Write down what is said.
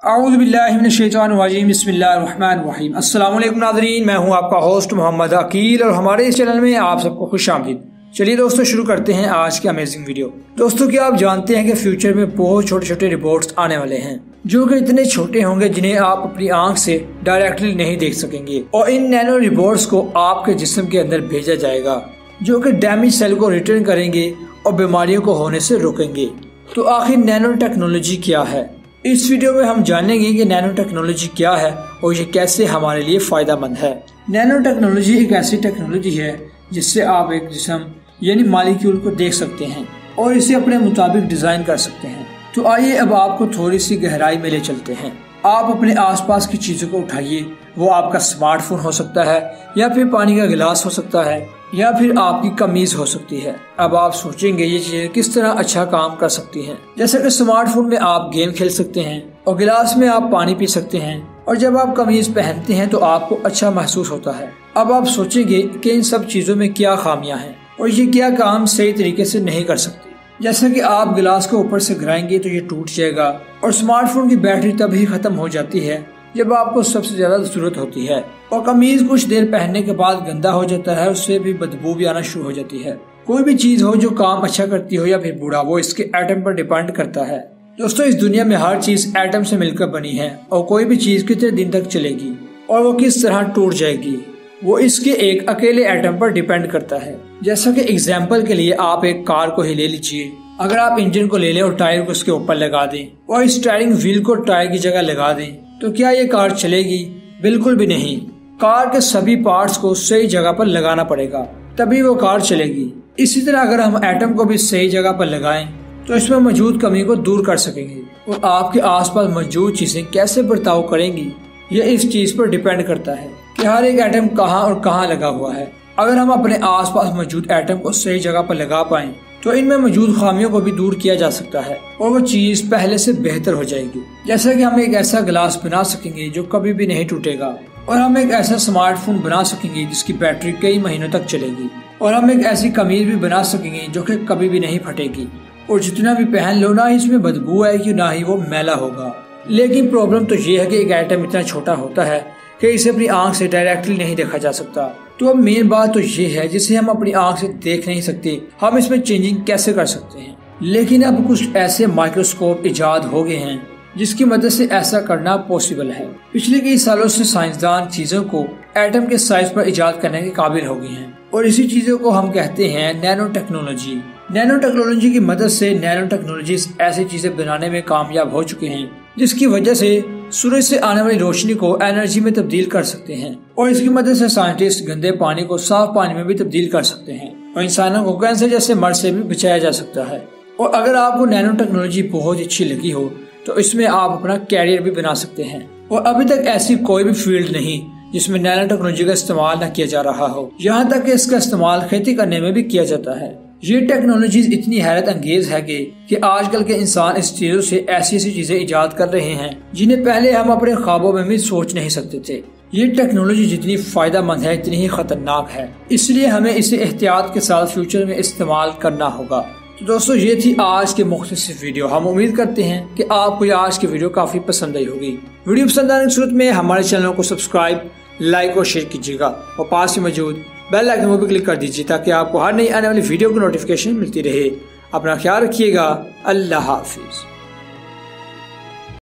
औज़ुबिल्लाहिमिनश्शैतानिर्रजीम बिस्मिल्लाहिर्रहमानिर्रहीम। अस्सलाम वालेकुम नाज़रीन, मैं हूं आपका होस्ट मोहम्मद अकील और हमारे इस चैनल में आप सबको खुशामदीद। चलिए दोस्तों शुरू करते हैं आज की अमेजिंग वीडियो। दोस्तों क्या आप जानते हैं कि फ्यूचर में बहुत छोटे छोटे रोबोट्स आने वाले हैं जो कि इतने छोटे होंगे जिन्हें आप अपनी आंख से डायरेक्टली नहीं देख सकेंगे, और इन नैनो रोबोट्स को आपके जिस्म के अंदर भेजा जाएगा जो कि डैमेज सेल को रिटर्न करेंगे और बीमारियों को होने से रोकेंगे। तो आखिर नैनो टेक्नोलॉजी क्या है? इस वीडियो में हम जानेंगे कि नैनो टेक्नोलॉजी क्या है और ये कैसे हमारे लिए फायदा मंद है। नैनो टेक्नोलॉजी एक ऐसी टेक्नोलॉजी है जिससे आप एक जिस्म यानी मॉलिक्यूल को देख सकते हैं और इसे अपने मुताबिक डिजाइन कर सकते हैं। तो आइए अब आपको थोड़ी सी गहराई में ले चलते हैं। आप अपने आसपास की चीजों को उठाइए, वो आपका स्मार्टफोन हो सकता है या फिर पानी का गिलास हो सकता है या फिर आपकी कमीज हो सकती है। अब आप सोचेंगे ये चीजें किस तरह अच्छा काम कर सकती हैं। जैसे कि स्मार्टफोन में आप गेम खेल सकते हैं और गिलास में आप पानी पी सकते हैं, और जब आप कमीज पहनते हैं तो आपको अच्छा महसूस होता है। अब आप सोचेंगे कि इन सब चीजों में क्या खामियां हैं और ये क्या काम सही तरीके से नहीं कर सकती। जैसे कि आप गिलास को ऊपर से गिराएंगे तो ये टूट जाएगा, और स्मार्टफोन की बैटरी तभी खत्म हो जाती है जब आपको सबसे ज्यादा जरूरत होती है, और कमीज कुछ देर पहनने के बाद गंदा हो जाता है, उससे भी बदबू भी आना शुरू हो जाती है। कोई भी चीज हो जो काम अच्छा करती हो या फिर बुरा, वो इसके एटम पर डिपेंड करता है। दोस्तों इस दुनिया में हर चीज एटम से मिलकर बनी है, और कोई भी चीज कितने दिन तक चलेगी और वो किस तरह टूट जाएगी वो इसके एक अकेले एटम पर डिपेंड करता है। जैसा कि एग्जाम्पल के लिए आप एक कार को ही ले लीजिए। अगर आप इंजन को ले लें और टायर को उसके ऊपर लगा दें और स्टीयरिंग व्हील को टायर की जगह लगा दें, तो क्या ये कार चलेगी? बिल्कुल भी नहीं। कार के सभी पार्ट्स को सही जगह पर लगाना पड़ेगा, तभी वो कार चलेगी। इसी तरह अगर हम एटम को भी सही जगह पर लगाएं तो इसमें मौजूद कमी को दूर कर सकेंगे, और आपके आसपास मौजूद चीजें कैसे बर्ताव करेंगी यह इस चीज पर डिपेंड करता है कि हर एक एटम कहाँ और कहाँ लगा हुआ है। अगर हम अपने आसपास मौजूद एटम को सही जगह पर लगा पाएं तो इनमें मौजूद खामियों को भी दूर किया जा सकता है और वो चीज पहले से बेहतर हो जाएगी। जैसे कि हम एक ऐसा गिलास बना सकेंगे जो कभी भी नहीं टूटेगा, और हम एक ऐसा स्मार्टफोन बना सकेंगे जिसकी बैटरी कई महीनों तक चलेगी, और हम एक ऐसी कमीज भी बना सकेंगे जो कि कभी भी नहीं फटेगी, और जितना भी पहन लो ना इसमें बदबू आएगी ना ही वो मैला होगा। लेकिन प्रॉब्लम तो ये है कि एक एटम इतना छोटा होता है कि इसे अपनी आंख से डायरेक्टली नहीं देखा जा सकता। तो अब मेन बात तो ये है जिसे हम अपनी आंख से देख नहीं सकते, हम इसमें चेंजिंग कैसे कर सकते हैं। लेकिन अब कुछ ऐसे माइक्रोस्कोप इजाद हो गए हैं जिसकी मदद से ऐसा करना पॉसिबल है। पिछले कई सालों से साइंसदान चीजों को एटम के साइज पर इजाद करने के काबिल हो गए हैं, और इसी चीजों को हम कहते हैं नैनो टेक्नोलॉजी। नैनो टेक्नोलॉजी की मदद से नैनो टेक्नोलॉजिस्ट ऐसी चीजें बनाने में कामयाब हो चुके हैं जिसकी वजह से सूरज से आने वाली रोशनी को एनर्जी में तब्दील कर सकते हैं, और इसकी मदद से साइंटिस्ट गंदे पानी को साफ पानी में भी तब्दील कर सकते हैं, और इंसानों को कैंसर जैसे मर्ज से भी बचाया जा सकता है। और अगर आपको नैनो टेक्नोलॉजी बहुत अच्छी लगी हो तो इसमें आप अपना कैरियर भी बना सकते हैं। और अभी तक ऐसी कोई भी फील्ड नहीं जिसमें नैनो टेक्नोलॉजी का इस्तेमाल न किया जा रहा हो, यहाँ तक कि इसका इस्तेमाल खेती करने में भी किया जाता है। ये टेक्नोलॉजी इतनी हैरत अंगेज है कि आजकल के इंसान इस चीजों से ऐसी ऐसी चीजें इजाद कर रहे हैं जिन्हें पहले हम अपने ख्वाबों में भी सोच नहीं सकते थे। ये टेक्नोलॉजी जितनी फायदा मंद है इतनी ही खतरनाक है, इसलिए हमें इसे एहतियात के साथ फ्यूचर में इस्तेमाल करना होगा। तो दोस्तों ये थी आज की मुख्तसर वीडियो। हम उम्मीद करते हैं कि आपको ये आज की वीडियो काफी पसंद आई होगी। वीडियो पसंद आने की सूरत में हमारे चैनल को सब्सक्राइब, लाइक और शेयर कीजिएगा, और पास ही मौजूद बेल आइकन को भी क्लिक कर दीजिए ताकि आपको हर नई आने वाली वीडियो की नोटिफिकेशन मिलती रहे। अपना ख्याल रखिएगा। अल्लाह हाफिज।